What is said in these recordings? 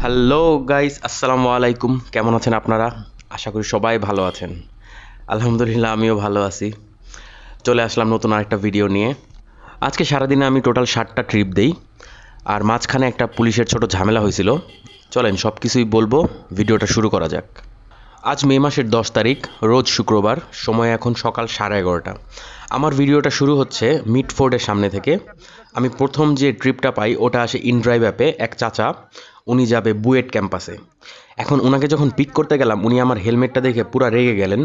Hello guys, আসসালামু আলাইকুম। কেমন আছেন আপনারা? আশা করি সবাই ভালো আছেন। আলহামদুলিল্লাহ, আমিও ভালো আছি। চলে আসলাম নতুন আরেকটা ভিডিও নিয়ে। আজকে সারাদিনে আমি টোটাল 7টা ট্রিপ দেই, আর মাঝখানে একটা পুলিশের ছোট ঝামেলা হয়েছিল। চলেন সব কিছুই বলবো, ভিডিওটা শুরু করা যাক। আজ মে মাসের 10 তারিখ, রোজ শুক্রবার, সময় এখন সকাল 11:30। আমার ভিডিওটা শুরু হচ্ছে মিডফোর্ডের সামনে থেকে। আমি প্রথম যে ট্রিপটা পাই ওটা আসে ইনড্রাইভ অ্যাপে। এক চাচা, উনি যাবে বুয়েট ক্যাম্পাসে। এখন ওনাকে যখন পিক করতে গেলাম, উনি আমার হেলমেটটা দেখে পুরো রেগে গেলেন।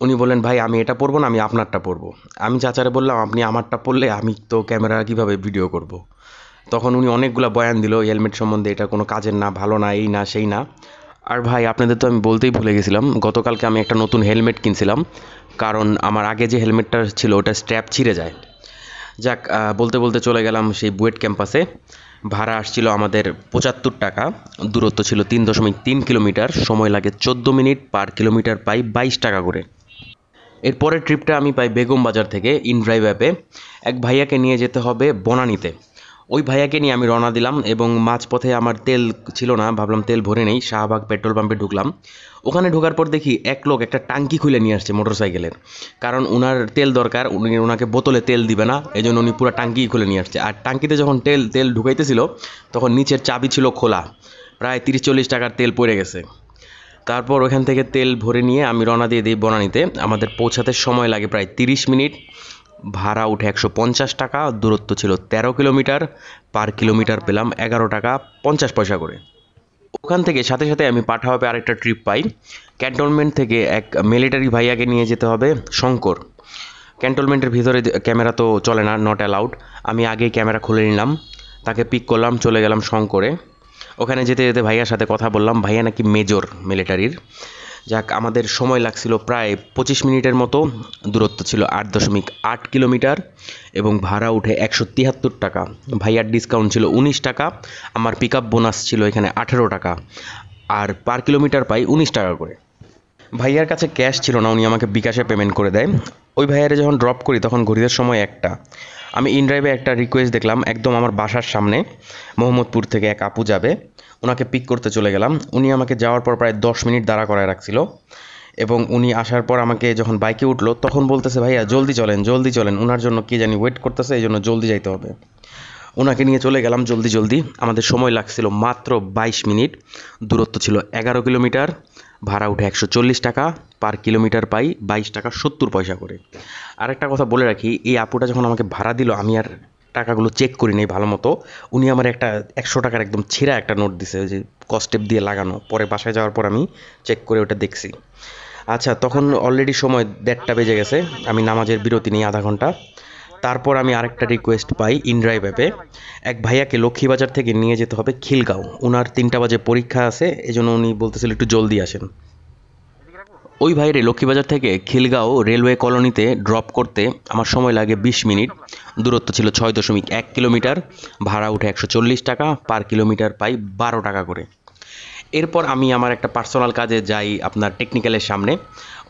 উনি বললেন, ভাই আমি এটা পরবো না, আমি আপনারটা পরবো। আমি চাচারে বললাম, আপনি আমারটা পরলে আমি তো ক্যামেরা কীভাবে ভিডিও করব। তখন উনি অনেকগুলো বয়ান দিল হেলমেট সম্বন্ধে, এটা কোনো কাজের না, ভালো না, এই না সেই না। আর ভাই আপনাদের তো আমি বলতেই ভুলে গেছিলাম, গতকালকে আমি একটা নতুন হেলমেট কিনছিলাম, কারণ আমার আগে যে হেলমেটটা ছিল ওটা স্ট্র্যাপ ছিঁড়ে যায়। যাক, বলতে বলতে চলে গেলাম সেই বুয়েট ক্যাম্পাসে। ভাড়া আসছিল আমাদের 75 টাকা। দূরত্ব ছিল 3.3 কিলোমিটার। সময় লাগে 14 মিনিট। পার কিলোমিটার পাই 22 টাকা করে। এরপরের ট্রিপটা আমি পাই বেগম বাজার থেকে ইনড্রাইভ অ্যাপে। এক ভাইয়াকে নিয়ে যেতে হবে বনানীতে। ওই ভাইয়াকে নিয়ে আমি রওনা দিলাম, এবং মাঝপথে আমার তেল ছিল না, ভাবলাম তেল ভরে নেই, শাহবাগ পেট্রোল পাম্পে ঢুকলাম। ওখানে ঢোকার পর দেখি এক লোক একটা টাঙ্কি খুলে নিয়ে আসছে মোটরসাইকেলের, কারণ ওনার তেল দরকার। ওনাকে বোতলে তেল দিবে না, এই জন্য উনি পুরো টাঙ্কি খুলে নিয়ে আসছে। আর টাঙ্কিতে যখন তেল ঢুকাইতেছিল তখন নিচের চাবি ছিল খোলা। প্রায় 30-40 টাকার তেল পড়ে গেছে। তারপর ওখান থেকে তেল ভরে নিয়ে আমি রওনা দিয়ে দিই বনানীতে। আমাদের পৌঁছাতে সময় লাগে প্রায় 30 মিনিট। ভাড়া উঠে 150 টাকা। দূরত্ব ছিল 13 কিলোমিটার। পার কিলোমিটার পেলাম 11 টাকা 50 পয়সা করে। ওখান থেকে সাথে সাথে আমি পাঠাওয়াপে আরেকটা ট্রিপ পাই। ক্যান্টনমেন্ট থেকে এক মিলিটারি ভাইয়াকে নিয়ে যেতে হবে শঙ্কর। ক্যান্টনমেন্টের ভিতরে ক্যামেরা তো চলে না, নট অ্যালাউড। আমি আগেই ক্যামেরা খুলে নিলাম, তাকে পিক করলাম, চলে গেলাম শঙ্করে। ওখানে যেতে যেতে ভাইয়ার সাথে কথা বললাম, ভাইয়া নাকি মেজর মিলিটারির। যাক, আমাদের সময় লাগছিল প্রায় 25 মিনিটের মতো। দূরত্ব ছিল 8.8 কিলোমিটার, এবং ভাড়া উঠে 173 টাকা। ভাইয়ার ডিসকাউন্ট ছিল 19 টাকা। আমার পিক আপ বোনাস ছিল এখানে 18 টাকা। আর পার কিলোমিটার পাই 19 টাকা করে। ভাইয়ার কাছে ক্যাশ ছিল না, উনি আমাকে বিকাশে পেমেন্ট করে দেয়। ওই ভাইয়ারে যখন ড্রপ করি তখন ঘড়ির সময় 1টা। আমি ইনড্রাইভে একটা রিকোয়েস্ট দেখলাম, একদম আমার বাসার সামনে, মোহাম্মদপুর থেকে এক আপু যাবে, ওনাকে পিক করতে চলে গেলাম। উনি আমাকে যাওয়ার পর প্রায় 10 মিনিট দাঁড়া করায় রাখছিল, এবং উনি আসার পর আমাকে যখন বাইকে উঠলো তখন বলতেছে, ভাইয়া জলদি চলেন জলদি চলেন, ওনার জন্য কি জানি ওয়েট করতেছে, এই জন্য জলদি যাইতে হবে। ওনাকে নিয়ে চলে গেলাম জলদি জলদি। আমাদের সময় লাগছিল মাত্র 22 মিনিট। দূরত্ব ছিল 11 কিলোমিটার। ভাড়া উঠে 140 টাকা। পার কিলোমিটার পাই 22 টাকা 70 পয়সা করে। আরেকটা কথা বলে রাখি, এই আপুটা যখন আমাকে ভাড়া দিল আমি আর টাকাগুলো চেক করি নাই ভালো মতো। উনি আমার একটা 100 টাকার একদম ছেঁড়া একটা নোট দিছে, যে কস্টেপ দিয়ে লাগানো। পরে বাসায় যাওয়ার পর আমি চেক করে ওটা দেখছি। আচ্ছা, তখন অলরেডি সময় 1:30 বেজে গেছে। আমি নামাজের বিরতি নিই আধা ঘন্টা। তারপর আমি আরেকটা রিকোয়েস্ট পাই ইনড্রাইভ অ্যাপে। এক ভাইয়াকে লক্ষ্মীবাজার থেকে নিয়ে যেতে হবে খিলগাঁও। ওনার 3টা বাজে পরীক্ষা আছে, এজন্য উনি বলতেছিল একটু জলদি আসেন। ওই ভাইরে লক্ষ্মীবাজার থেকে খিলগাঁও রেলওয়ে কলোনিতে ড্রপ করতে আমার সময় লাগে 20 মিনিট। দূরত্ব ছিল 6.1 কিলোমিটার। ভাড়া উঠে 140 টাকা। পার কিলোমিটার পাই 12 টাকা করে। এরপর আমি আমার একটা পার্সোনাল কাজে যাই আপনার টেকনিক্যালের সামনে।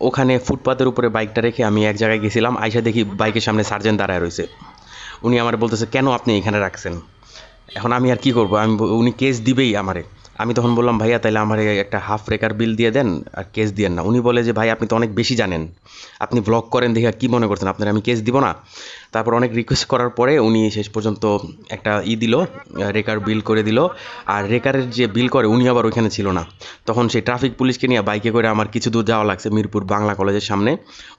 ওখানে ফুটপাতের উপরে বাইকটা রেখে আমি এক জায়গায় গেছিলাম, আইসা দেখি বাইকের সামনে সার্জেন্ট দাঁড়ায় রয়েছে। উনি আমার বলতেছে, কেন আপনি এখানে রাখছেন? এখন আমি আর কি করবো, উনি কেস দিবেই আমারে। আমি তখন বললাম, ভাইয়া তাইলে আমার একটা হাফ রেকার বিল দিয়ে দেন, আর কেস দিয়েন না। উনি বলে যে, ভাই আপনি তো অনেক বেশি জানেন, আপনি ব্লগ করেন দেখে কী মনে করছেন আপনার আমি কেস দিব না? তারপর অনেক রিকোয়েস্ট করার পরে উনি শেষ পর্যন্ত একটা দিল, রেকার বিল করে দিল। আর রেকারের যে বিল করে উনি আবার ওইখানে ছিল না। তখন সেই ট্রাফিক পুলিশকে নিয়ে বাইকে করে আমার কিছু দূর যাওয়া লাগছে মিরপুর বাংলা কলেজের সামনে।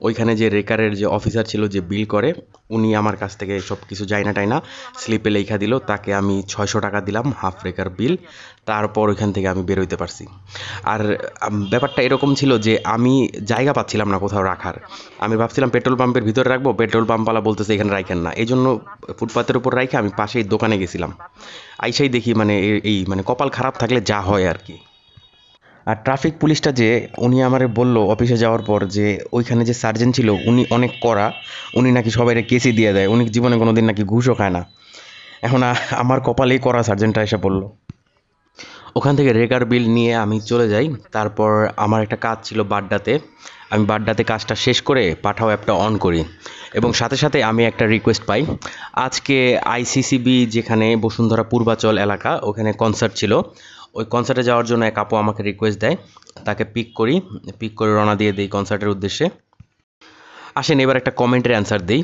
ওইখানে যে রেকারের যে অফিসার ছিল, যে বিল করে, উনি আমার কাছ থেকে সব কিছু যাইনা টাইনা স্লিপে লেখা দিল। তাকে আমি 600 টাকা দিলাম হাফ রেকার বিল। তারপর ওইখান থেকে আমি বেরোইতে পারছি। আর ব্যাপারটা এরকম ছিল যে আমি জায়গা পাচ্ছিলাম না কোথাও রাখার। আমি ভাবছিলাম পেট্রোল পাম্পের ভিতরে রাখবো, পেট্রোল পাম্পওয়ালা বলতেছে এখানে রাখেন না। এই জন্য ফুটপাতের উপর রাখে আমি পাশেই দোকানে গেছিলাম। আইসাই দেখি মানে এই মানে কপাল খারাপ থাকলে যা হয় আর কি। আর ট্রাফিক পুলিশটা যে, উনি আমারে বলল অফিসে যাওয়ার পর যে ওইখানে যে সার্জেন্ট ছিল উনি অনেক কড়া। উনি নাকি সবাইকে কেসই দিয়ে দেয়, উনি জীবনে কোনো দিন নাকি ঘুষও খায় না। এখন আমার কপালেই কড়া সার্জেন্টটা এসে বলল। ওখান থেকে রেকার বিল নিয়ে আমি চলে যাই। তারপর আমার একটা কাজ ছিল বাড্ডাতে। আমি বাড্ডাতে কাজটা শেষ করে পাঠাও অ্যাপটা অন করি, এবং সাথে সাথে আমি একটা রিকোয়েস্ট পাই। আজকে আইসিসিবি যেখানে বসুন্ধরা পূর্বাচল এলাকা, ওখানে কনসার্ট ছিল। ওই কনসার্টে যাওয়ার জন্য এক আপু আমাকে রিকোয়েস্ট দেয়, তাকে পিক করে রওনা দিয়ে দিই কনসার্টের উদ্দেশ্যে। আসেন এবার একটা কমেন্টের অ্যান্সার দিই।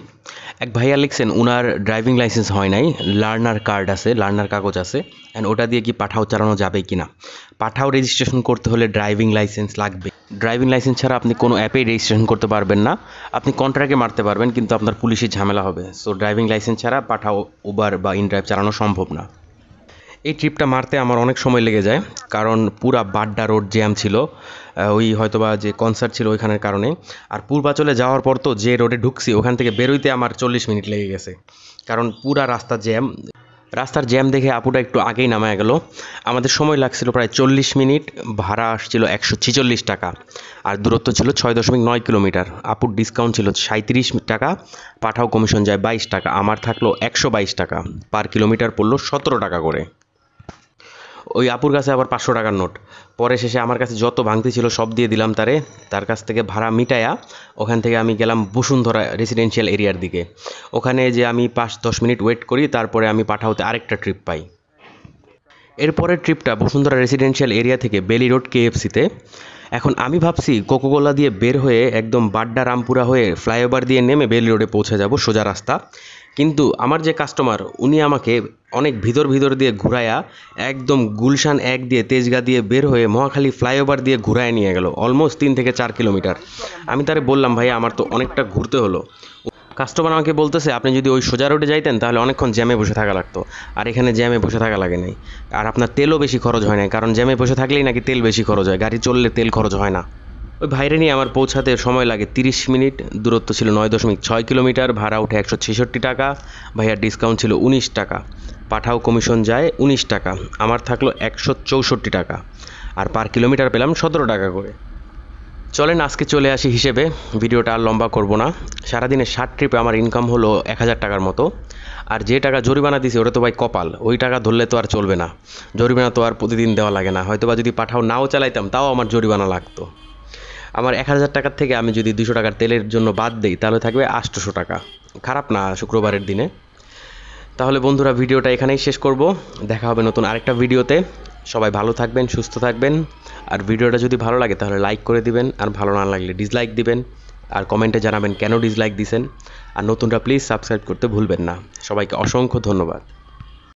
এক ভাইয়া লিখছেন উনার ড্রাইভিং লাইসেন্স হয় নাই, লার্নার কার্ড আছে, লার্নার কাগজ আছে, অ্যান্ড ওটা দিয়ে কি পাঠাও চালানো যাবে কি না। পাঠাও রেজিস্ট্রেশন করতে হলে ড্রাইভিং লাইসেন্স লাগবে। ড্রাইভিং লাইসেন্স ছাড়া আপনি কোনো অ্যাপেই রেজিস্ট্রেশন করতে পারবেন না। আপনি কন্ট্রাক্টে মারতে পারবেন, কিন্তু আপনার পুলিশের ঝামেলা হবে। সো ড্রাইভিং লাইসেন্স ছাড়া পাঠাও, উবার বা ইনড্রাইভ চালানো সম্ভব না। এই ট্রিপটা মারতে আমার অনেক সময় লেগে যায়, কারণ পুরা বাড্ডা রোড জ্যাম ছিল, ওই হয়তোবা যে কনসার্ট ছিল ওইখানের কারণে। আর পূর্বাচলে যাওয়ার পর তো যে রোডে ঢুকছি ওখান থেকে বেরোইতে আমার 40 মিনিট লেগে গেছে, কারণ পুরা রাস্তা জ্যাম। রাস্তার জ্যাম দেখে আপুটা একটু আগেই নামায় গেল। আমাদের সময় লাগছিল প্রায় 40 মিনিট, ভাড়া আসছিল 146 টাকা, আর দূরত্ব ছিল 6.9 কিলোমিটার। আপুর ডিসকাউন্ট ছিল 37 টাকা, পাঠাও কমিশন যায় 22 টাকা, আমার থাকলো 122 টাকা, পার কিলোমিটার পড়লো 17 টাকা করে। ওই আপুর কাছে আবার 500 টাকার নোট। পরে শেষে আমার কাছে যত ভাঙতি ছিল সব দিয়ে দিলাম তার কাছ থেকে ভাড়া মিটায়া ওখান থেকে আমি গেলাম বসুন্ধরা রেসিডেন্সিয়াল এরিয়ার দিকে। ওখানে যে আমি 5-10 মিনিট ওয়েট করি, তারপরে আমি পাঠাওতে আরেকটা ট্রিপ পাই। এরপরের ট্রিপটা বসুন্ধরা রেসিডেন্সিয়াল এরিয়া থেকে বেলি রোড কেএফসিতে। এখন আমি ভাবছি কোকোকোলা দিয়ে বের হয়ে একদম বাড্ডা রামপুরা হয়ে ফ্লাইওভার দিয়ে নেমে বেলি রোডে পৌঁছে যাব, সোজা রাস্তা। কিন্তু আমার যে কাস্টমার উনি আমাকে অনেক ভিতর দিয়ে ঘুরায়া একদম গুলশান 1 দিয়ে তেজগাঁ দিয়ে বের হয়ে মহাখালী ফ্লাইওভার দিয়ে ঘুরায় নিয়ে গেল, অলমোস্ট 3 থেকে 4 কিলোমিটার। আমি তারে বললাম ভাই আমার তো অনেকটা ঘুরতে হলো। কাস্টমার আমাকে বলতেছে আপনি যদি ওই সোজা রোডে যাইতেন তাহলে অনেকক্ষণ জ্যামে বসে থাকা লাগতো, আর এখানে জ্যামে বসে থাকা লাগে নাই, আর আপনার তেলও বেশি খরচ হয় না, কারণ জ্যামে বসে থাকলেই নাকি তেল বেশি খরচ হয়, গাড়ি চললে তেল খরচ হয় না। ওই ভাইরে নিয়ে আমার পৌঁছাতে সময় লাগে 30 মিনিট, দূরত্ব ছিল 9.6 কিলোমিটার, ভাড়া উঠে 166 টাকা, ভাইয়ার ডিসকাউন্ট ছিল 19 টাকা, পাঠাও কমিশন যায় 19 টাকা, আমার থাকলো 164 টাকা, আর পার কিলোমিটার পেলাম 17 টাকা করে। চলেন আজকে চলে আসি হিসেবে, ভিডিওটা আর লম্বা করব না। সারাদিনে 60 ট্রিপে আমার ইনকাম হলো 1000 টাকার মতো। আর যে টাকা জরিমানা দিছে ওটা তো ভাই কপাল, ওই টাকা ধরলে তো আর চলবে না, জরিমানা তো আর প্রতিদিন দেওয়া লাগে না, হয়তো বা যদি পাঠাও নাও চালাইতাম তাও আমার জরিমানা লাগতো। আমার 1000 টাকার থেকে আমি যদি 200 টাকার তেলের জন্য বাদ দিই তাহলে থাকবে 800 টাকা। খারাপ না শুক্রবারের দিনে। তাহলে বন্ধুরা ভিডিওটা এখানেই শেষ করব, দেখা হবে নতুন আরেকটা ভিডিওতে। সবাই ভালো থাকবেন, সুস্থ থাকবেন, আর ভিডিওটা যদি ভালো লাগে তাহলে লাইক করে দিবেন, আর ভালো না লাগলে ডিসলাইক দিবেন, আর কমেন্টে জানাবেন কেন ডিসলাইক দিছেন, আর নতুনরা প্লিজ সাবস্ক্রাইব করতে ভুলবেন না। সবাইকে অসংখ্য ধন্যবাদ।